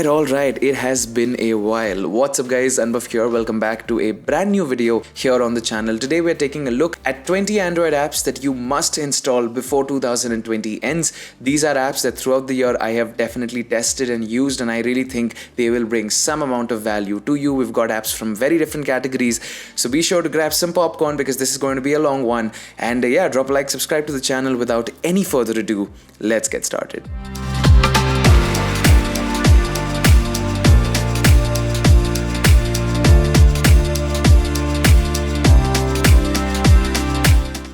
Alright, it has been a while. What's up guys, Anubhav here. Welcome back to a brand new video here on the channel. Today we're taking a look at 20 Android apps that you must install before 2020 ends. These are apps that throughout the year I have definitely tested and used, and I really think they will bring some amount of value to you. We've got apps from very different categories, so be sure to grab some popcorn because this is going to be a long one. And yeah, drop a like, subscribe to the channel. Without any further ado, let's get started.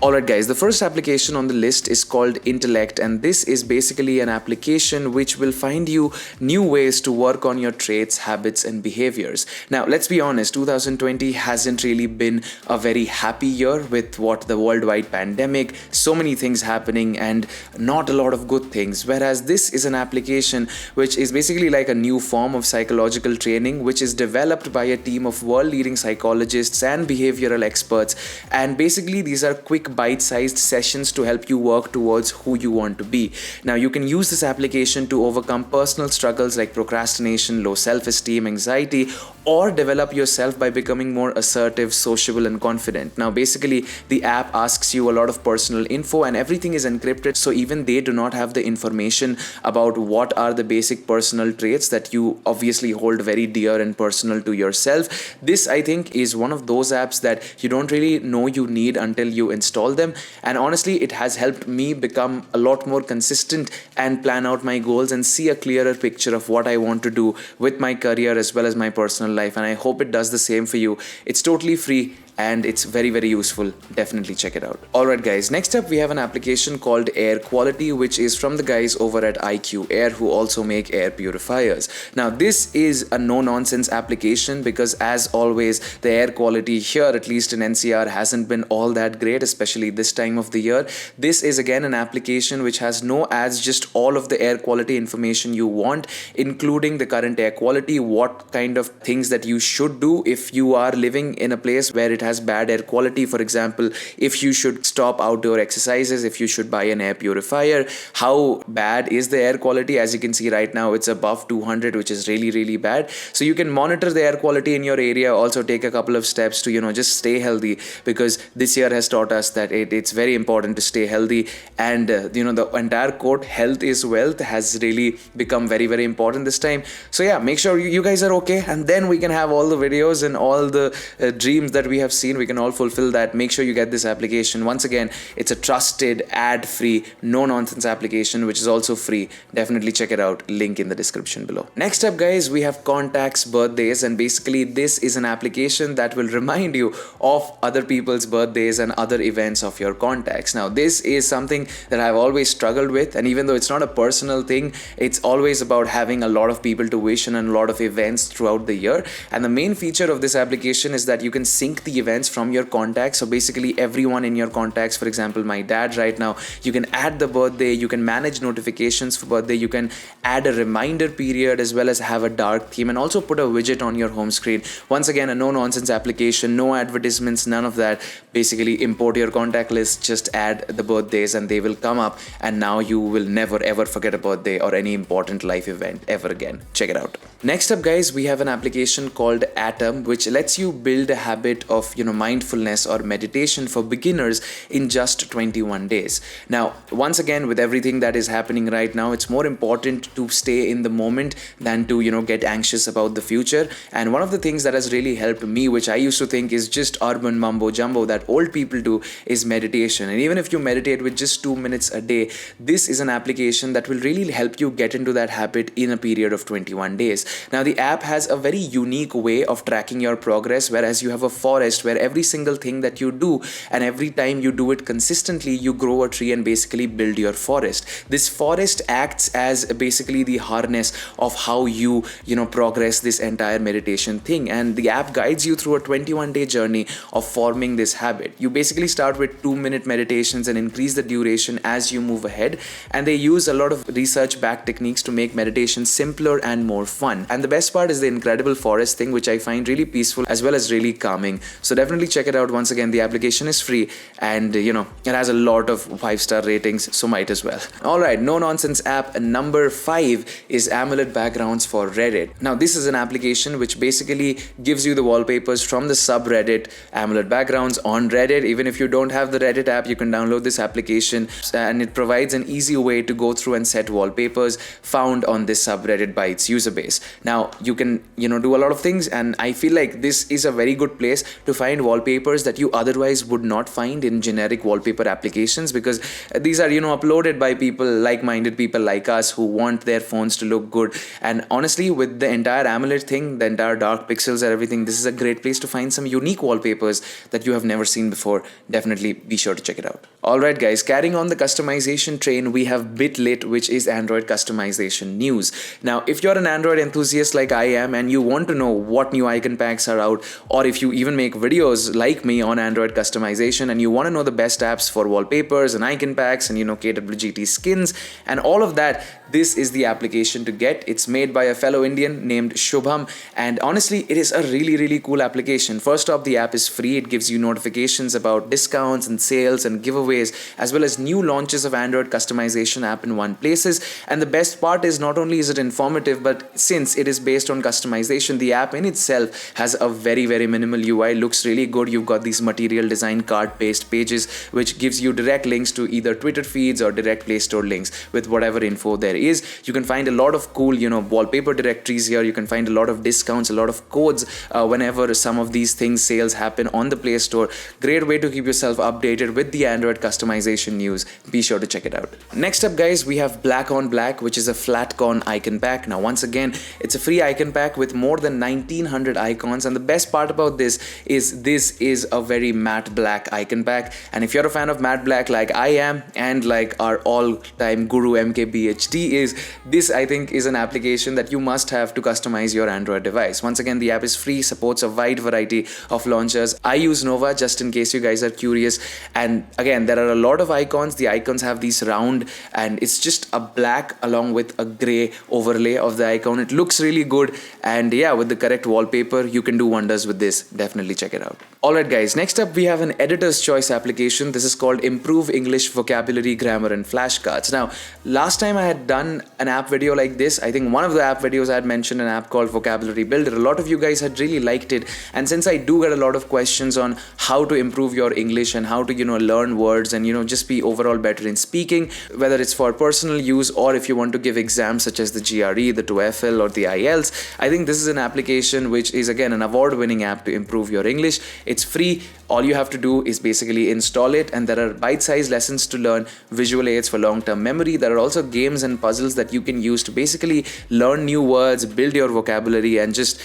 Alright guys, the first application on the list is called Intellect, and this is basically an application which will find you new ways to work on your traits, habits and behaviors. Now let's be honest, 2020 hasn't really been a very happy year with the worldwide pandemic, so many things happening and not a lot of good things, whereas this is an application which is basically like a new form of psychological training which is developed by a team of world-leading psychologists and behavioral experts, and basically these are quick bite-sized sessions to help you work towards who you want to be. Now you can use this application to overcome personal struggles like procrastination, low self-esteem, anxiety, or develop yourself by becoming more assertive, sociable and confident. Now basically the app asks you a lot of personal info and everything is encrypted, so even they do not have the information about what are the basic personal traits that you obviously hold very dear and personal to yourself. This I think is one of those apps that you don't really know you need until you install them, and honestly it has helped me become a lot more consistent and plan out my goals and see a clearer picture of what I want to do with my career as well as my personal life, and I hope it does the same for you. It's totally free and it's very useful. Definitely check it out. Alright guys, next up we have an application called Air Quality, which is from the guys over at IQ Air who also make air purifiers. Now this is a no-nonsense application because as always the air quality here, at least in NCR, hasn't been all that great, especially this time of the year. This is again an application which has no ads, just all of the air quality information you want, including the current air quality, what kind of things that you should do if you are living in a place where it has bad air quality. For example, if you should stop outdoor exercises, if you should buy an air purifier, how bad is the air quality. As you can see right now it's above 200, which is really bad. So you can monitor the air quality in your area, also take a couple of steps to just stay healthy, because this year has taught us that it's very important to stay healthy, and the entire quote, health is wealth, has really become very important this time. So yeah, make sure you guys are okay, and then we can have all the videos and all the dreams that we have seen, we can all fulfill that. Make sure you get this application. Once again, it's a trusted, ad-free, no-nonsense application which is also free. Definitely check it out, link in the description below. Next up guys, we have Contacts Birthdays, and basically this is an application that will remind you of other people's birthdays and other events of your contacts. Now this is something that I've always struggled with, and even though it's not a personal thing, it's always about having a lot of people to wish and a lot of events throughout the year. And the main feature of this application is that you can sync the events from your contacts. So basically everyone in your contacts, for example my dad right now, you can add the birthday, you can manage notifications for birthday, you can add a reminder period as well as have a dark theme, and also put a widget on your home screen. Once again, a no-nonsense application, no advertisements, none of that. Basically import your contact list, just add the birthdays and they will come up, and now you will never ever forget a birthday or any important life event ever again. Check it out. Next up guys, we have an application called Atom, which lets you build a habit of mindfulness or meditation for beginners in just 21 days. Now once again, with everything that is happening right now, it's more important to stay in the moment than to get anxious about the future. And one of the things that has really helped me, which I used to think is just urban mumbo jumbo that old people do, is meditation. And even if you meditate with just 2 minutes a day, this is an application that will really help you get into that habit in a period of 21 days. Now the app has a very unique way of tracking your progress, whereas you have a forest where every single thing that you do, and every time you do it consistently, you grow a tree and basically build your forest. This forest acts as basically the harness of how you progress this entire meditation thing, and the app guides you through a 21-day journey of forming this habit. You basically start with 2-minute meditations and increase the duration as you move ahead, and they use a lot of research-backed techniques to make meditation simpler and more fun. And the best part is the incredible forest thing, which I find really peaceful as well as really calming. So definitely check it out. Once again, the application is free, and it has a lot of 5-star ratings, so might as well. Alright, no nonsense app number 5 is AmoledBackgrounds for Reddit. Now this is an application which basically gives you the wallpapers from the subreddit AmoledBackgrounds on Reddit. Even if you don't have the Reddit app, you can download this application, and it provides an easy way to go through and set wallpapers found on this subreddit by its user base. Now you can do a lot of things, and I feel like this is a very good place to find wallpapers that you otherwise would not find in generic wallpaper applications, because these are uploaded by people, like-minded people like us, who want their phones to look good. And honestly, with the entire AMOLED thing, the entire dark pixels and everything, this is a great place to find some unique wallpapers that you have never seen before. Definitely be sure to check it out. Alright guys, carrying on the customization train, we have BitLit, which is Android customization news. Now if you're an Android enthusiast like I am, and you want to know what new icon packs are out, or if you even make videos like me on Android customization and you want to know the best apps for wallpapers and icon packs and KWGT skins and all of that, this is the application to get. It's made by a fellow Indian named Shubham, and honestly it is a really cool application. First off, the app is free. It gives you notifications about discounts and sales and giveaways, as well as new launches of Android customization app in one places. And the best part is, not only is it informative, but since it is based on customization, the app in itself has a very minimal UI. Looks really good. You've got these material design card paste pages which gives you direct links to either Twitter feeds or direct Play Store links with whatever info there is. You can find a lot of cool wallpaper directories here. You can find a lot of discounts, a lot of codes whenever some of these things sales happen on the Play Store. Great way to keep yourself updated with the Android customization news. Be sure to check it out. Next up guys, we have Black on Black, which is a flatcon icon pack. Now once again, it's a free icon pack with more than 1900 icons, and the best part about this is a very matte black icon pack. And if you're a fan of matte black like I am, and like our all-time guru MKBHD is, this I think is an application that you must have to customize your Android device. Once again, the app is free, supports a wide variety of launchers. I use Nova just in case you guys are curious, and again there are a lot of icons. The icons have these round, and it's just a black along with a gray overlay of the icon. It looks really good, and yeah, with the correct wallpaper you can do wonders with this. Definitely check it out. Alright guys, next up we have an editor's choice application. This is called Improve English Vocabulary, Grammar and Flashcards. Now last time I had done an app video like this, I think one of the app videos I had mentioned an app called Vocabulary Builder. A lot of you guys had really liked it, and since I do get a lot of questions on how to improve your English and how to learn words and just be overall better in speaking, whether it's for personal use or if you want to give exams such as the GRE, the TOEFL or the IELTS, I think this is an application which is again an award-winning app to improve your English. It's free. All you have to do is basically install it, and there are bite-sized lessons to learn, visual aids for long-term memory. There are also games and puzzles that you can use to basically learn new words, build your vocabulary, and just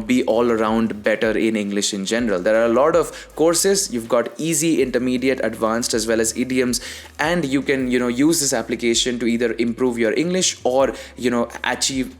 be all around better in English in general. There are a lot of courses. You've got easy, intermediate, advanced, as well as idioms, and you can use this application to either improve your English or achieve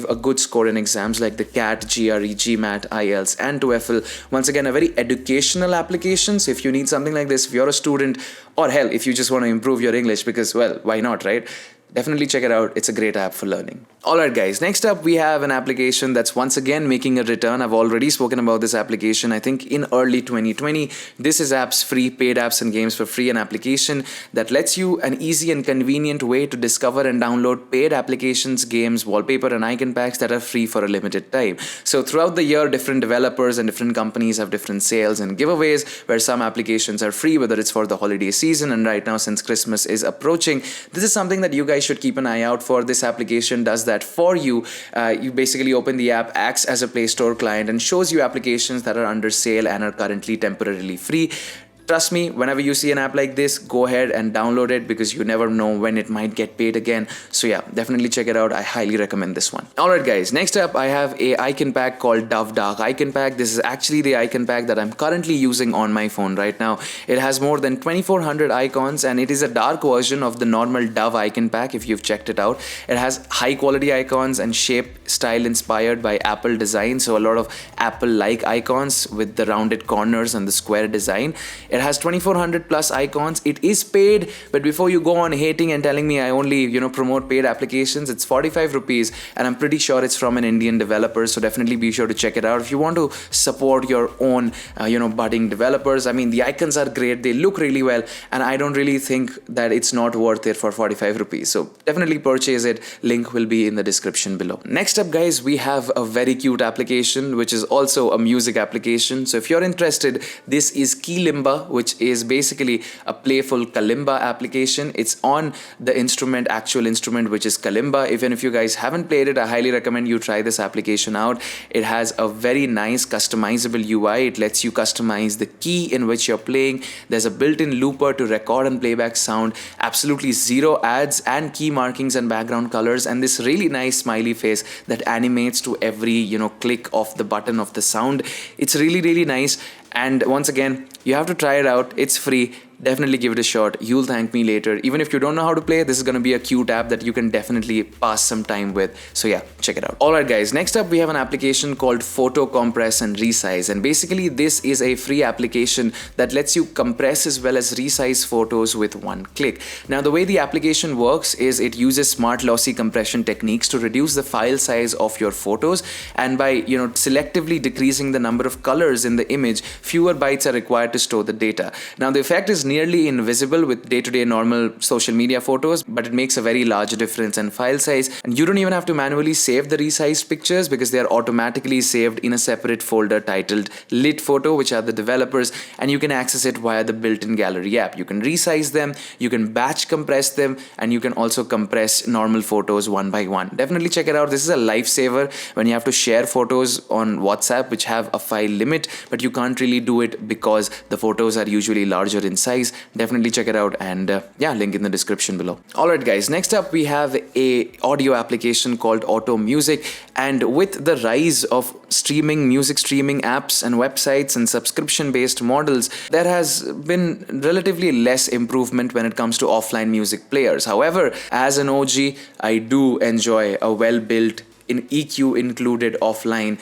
a good score in exams like the CAT, GRE, GMAT, IELTS and TOEFL. Once again, a very educational application. So if you need something like this, if you're a student, or hell, if you just want to improve your English, because well, why not, right? Definitely check it out. It's a great app for learning. Alright guys, next up we have an application that's once again making a return. I've already spoken about this application, I think in early 2020. This is apps free, paid apps and games for free, an application that lets you an easy and convenient way to discover and download paid applications, games, wallpaper and icon packs that are free for a limited time. So throughout the year, different developers and different companies have different sales and giveaways where some applications are free, whether it's for the holiday season, and right now since Christmas is approaching, this is something that you guys should keep an eye out for. This application does that for you. You basically open the app, acts as a Play Store client, and shows you applications that are under sale and are currently temporarily free. Trust me, whenever you see an app like this, go ahead and download it, because you never know when it might get paid again. So yeah, definitely check it out. I highly recommend this one. Alright guys, next up I have a icon pack called Dove Dark Icon Pack. This is actually the icon pack that I'm currently using on my phone right now. It has more than 2400 icons, and it is a dark version of the normal Dove icon pack if you've checked it out. It has high quality icons and shape style inspired by Apple design. So a lot of Apple-like icons with the rounded corners and the square design. It It has 2400 plus icons. It is paid, but before you go on hating and telling me I only, promote paid applications, it's 45 rupees, and I'm pretty sure it's from an Indian developer, so definitely be sure to check it out if you want to support your own, budding developers. I mean, the icons are great, they look really well, and I don't really think that it's not worth it for 45 rupees. So definitely purchase it. Link will be in the description below. Next up, guys, we have a very cute application, which is also a music application. So if you're interested, this is Keylimba, which is basically a playful kalimba application. It's on the actual instrument, which is kalimba. Even if you guys haven't played it, I highly recommend you try this application out. It has a very nice customizable UI. It lets you customize the key in which you're playing. There's a built-in looper to record and playback sound, absolutely zero ads and key markings and background colors, and this really nice smiley face that animates to every click of the button of the sound. It's really nice, and once again, you have to try it out. It's free. Definitely give it a shot. You'll thank me later. Even if you don't know how to play, this is going to be a cute app that you can definitely pass some time with. So yeah, check it out. Alright guys, next up we have an application called Photo Compress and Resize, and basically this is a free application that lets you compress as well as resize photos with one click. Now the way the application works is it uses smart lossy compression techniques to reduce the file size of your photos, and by selectively decreasing the number of colors in the image, fewer bytes are required to store the data. Now the effect is nearly invisible with day-to-day normal social media photos, but it makes a very large difference in file size, and you don't even have to manually save the resized pictures because they are automatically saved in a separate folder titled Lit Photo, which are the developers, and you can access it via the built-in gallery app. You can resize them, you can batch compress them, and you can also compress normal photos one by one. Definitely check it out. This is a lifesaver when you have to share photos on WhatsApp which have a file limit, but you can't really do it because the photos are usually larger in size. Definitely check it out, and link in the description below. Alright guys, next up we have a audio application called Auto Music, and with the rise of music streaming apps and websites and subscription based models, there has been relatively less improvement when it comes to offline music players. However, as an OG, I do enjoy a well built in EQ included offline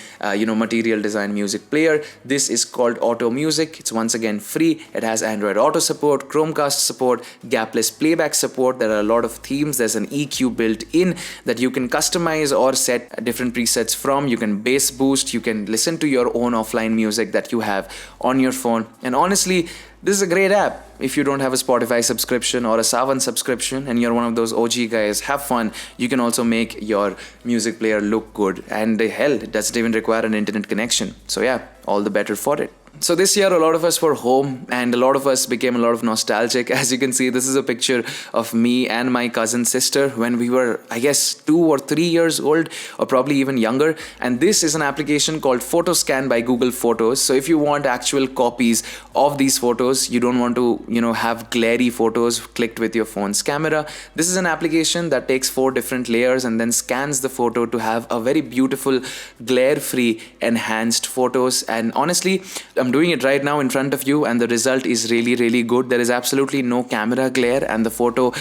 material design music player. This is called Auto Music. It's once again free. It has Android Auto support, Chromecast support, gapless playback support. There are a lot of themes. There's an EQ built in that you can customize or set different presets from. You can bass boost, you can listen to your own offline music that you have on your phone, and honestly, this is a great app. If you don't have a Spotify subscription or a Savan subscription and you're one of those OG guys, have fun. You can also make your music player look good, and hell, it doesn't even require an internet connection. So yeah, all the better for it. So this year a lot of us were home, and a lot of us became a lot of nostalgic. As you can see, this is a picture of me and my cousin sister when we were, I guess, 2 or 3 years old, or probably even younger. And this is an application called PhotoScan by Google Photos. So if you want actual copies of these photos, you don't want to have glary photos clicked with your phone's camera, this is an application that takes 4 different layers and then scans the photo to have a very beautiful glare-free enhanced photos. And honestly, I'm doing it right now in front of you, and the result is really good. There is absolutely no camera glare, and the photo,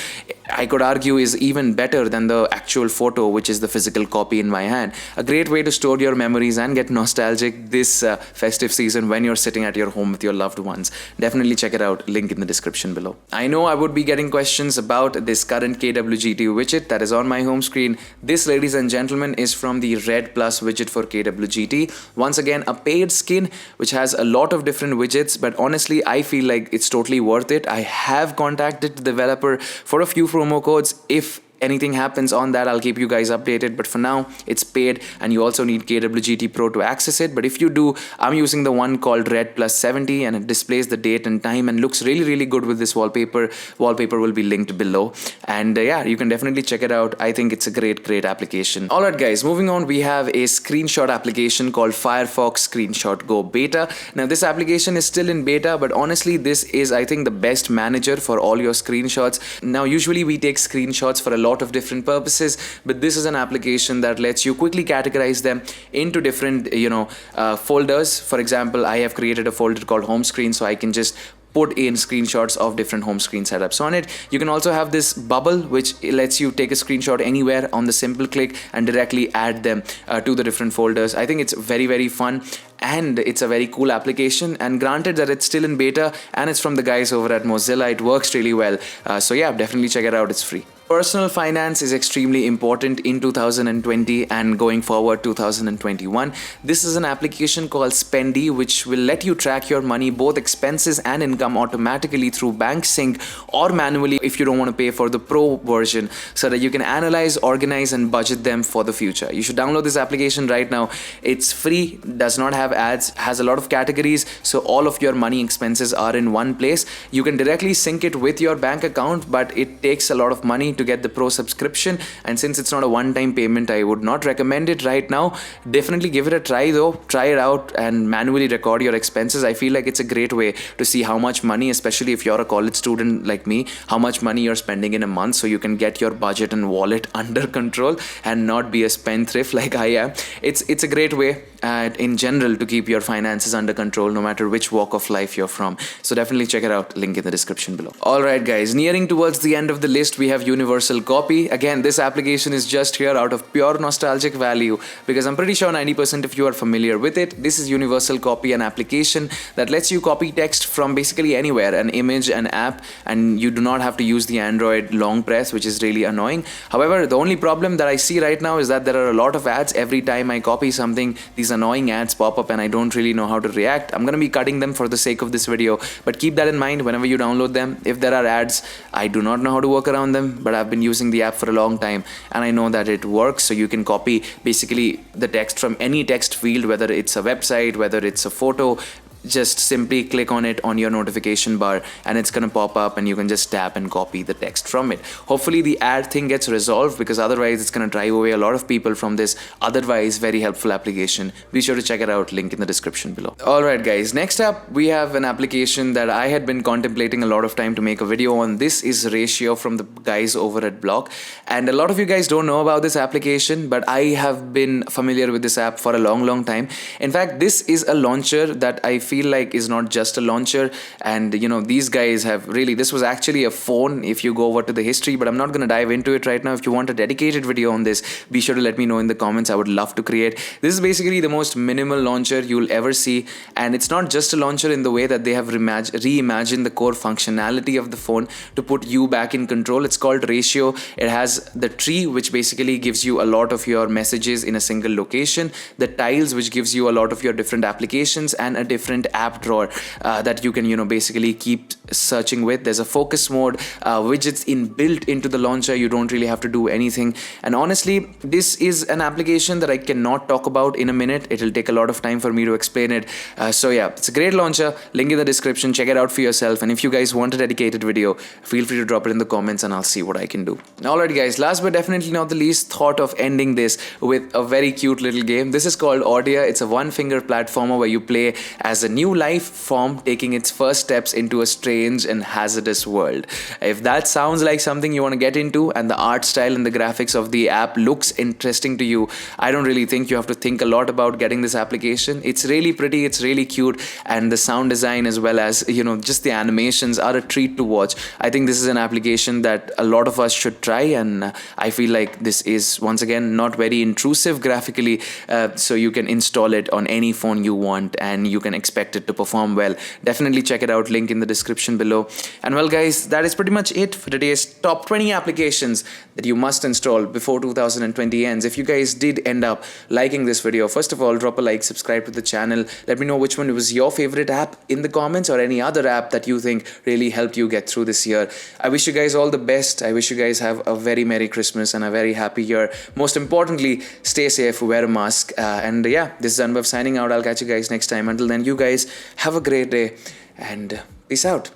I could argue, is even better than the actual photo, which is the physical copy in my hand. A great way to store your memories and get nostalgic this festive season when you're sitting at your home with your loved ones. Definitely check it out. Link in the description below. I know I would be getting questions about this current KWGT widget that is on my home screen. This, ladies and gentlemen, is from the Red Plus widget for KWGT. Once again, a paid skin which has a lot of different widgets, but honestly, I feel like it's totally worth it. I have contacted the developer for a few promo codes. If anything happens on that, I'll keep you guys updated, but for now it's paid, and you also need KWGT Pro to access it. But if you do, I'm using the one called Red Plus 70, and it displays the date and time and looks really good with this wallpaper. Wallpaper will be linked below, and yeah, you can definitely check it out. I think it's a great application. Alright guys, moving on, we have a screenshot application called Firefox ScreenshotGo Beta. Now this application is still in beta, but honestly, this is, I think, the best manager for all your screenshots. Now usually we take screenshots for a lot of different purposes, but this is an application that lets you quickly categorize them into different folders. For example, I have created a folder called home screen, so I can just put in screenshots of different home screen setups on it. You can also have this bubble which lets you take a screenshot anywhere on the simple click and directly add them to the different folders. I think it's very fun, and it's a very cool application, and granted that it's still in beta and it's from the guys over at Mozilla, it works really well. So yeah, definitely check it out, it's free. Personal finance is extremely important in 2020 and going forward 2021. This is an application called Spendee which will let you track your money, both expenses and income, automatically through bank sync or manually if you don't want to pay for the pro version, so that you can analyze, organize and budget them for the future. You should download this application right now. It's free, does not have ads, has a lot of categories, so all of your money expenses are in one place. You can directly sync it with your bank account, but it takes a lot of money to get the pro subscription, and since it's not a one-time payment, I would not recommend it right now. Definitely give it a try though. Try it out and manually record your expenses. I feel like it's a great way to see how much money, especially if you're a college student like me, how much money you're spending in a month, so you can get your budget and wallet under control and not be a spendthrift like I am. It's a great way in general to keep your finances under control, no matter which walk of life you're from. So definitely check it out, link in the description below. Alright guys, nearing towards the end of the list, we have Universal Copy. Again, this application is just here out of pure nostalgic value because I'm pretty sure 90% of you are familiar with it. This is Universal Copy, an application that lets you copy text from basically anywhere, an image, an app, and you do not have to use the Android long press, which is really annoying. However, the only problem that I see right now is that there are a lot of ads. Every time I copy something, these annoying ads pop up and I don't really know how to react. I'm gonna be cutting them for the sake of this video, but keep that in mind whenever you download them. If there are ads, I do not know how to work around them, but I've been using the app for a long time and I know that it works. So you can copy basically the text from any text field, whether it's a website, whether it's a photo. Just simply click on it on your notification bar and it's gonna pop up and you can just tap and copy the text from it. Hopefully the ad thing gets resolved, because otherwise it's gonna drive away a lot of people from this otherwise very helpful application. Be sure to check it out, link in the description below. Alright guys, next up we have an application that I had been contemplating a lot of time to make a video on. This is Ratio from the guys over at Block, and a lot of you guys don't know about this application, but I have been familiar with this app for a long time. In fact, this is a launcher that I feel like is not just a launcher, and these guys have really, this was actually a phone if you go over to the history, but I'm not going to dive into it right now. If you want a dedicated video on this, be sure to let me know in the comments. I would love to create. This is basically the most minimal launcher you'll ever see, and it's not just a launcher in the way that they have reimagined the core functionality of the phone to put you back in control. It's called Ratio. It has the tree, which basically gives you a lot of your messages in a single location, the tiles, which gives you a lot of your different applications, and a different app drawer that you can basically keep searching with. There's a focus mode, widgets inbuilt into the launcher. You don't really have to do anything, and honestly this is an application that I cannot talk about in a minute. It'll take a lot of time for me to explain it. So yeah, it's a great launcher, link in the description. Check it out for yourself, and if you guys want a dedicated video, feel free to drop it in the comments and I'll see what I can do. Alright guys, last but definitely not the least, thought of ending this with a very cute little game. This is called Ordia. It's a one-finger platformer where you play as a new life form taking its first steps into a strange and hazardous world. If that sounds like something you want to get into, and the art style and the graphics of the app looks interesting to you, I don't really think you have to think a lot about getting this application. It's really pretty, it's really cute, and the sound design as well as just the animations are a treat to watch. I think this is an application that a lot of us should try, and I feel like this is once again not very intrusive graphically, so you can install it on any phone you want and you can expect it to perform well. Definitely check it out, link in the description below. And well guys, that is pretty much it for today's top 20 applications that you must install before 2020 ends. If you guys did end up liking this video, first of all, drop a like, subscribe to the channel, let me know which one was your favorite app in the comments, or any other app that you think really helped you get through this year. I wish you guys all the best. I wish you guys have a very Merry Christmas and a very happy year. Most importantly, stay safe, wear a mask, and yeah, this is Anubhav signing out. I'll catch you guys next time. Until then, you guys have a great day and peace out.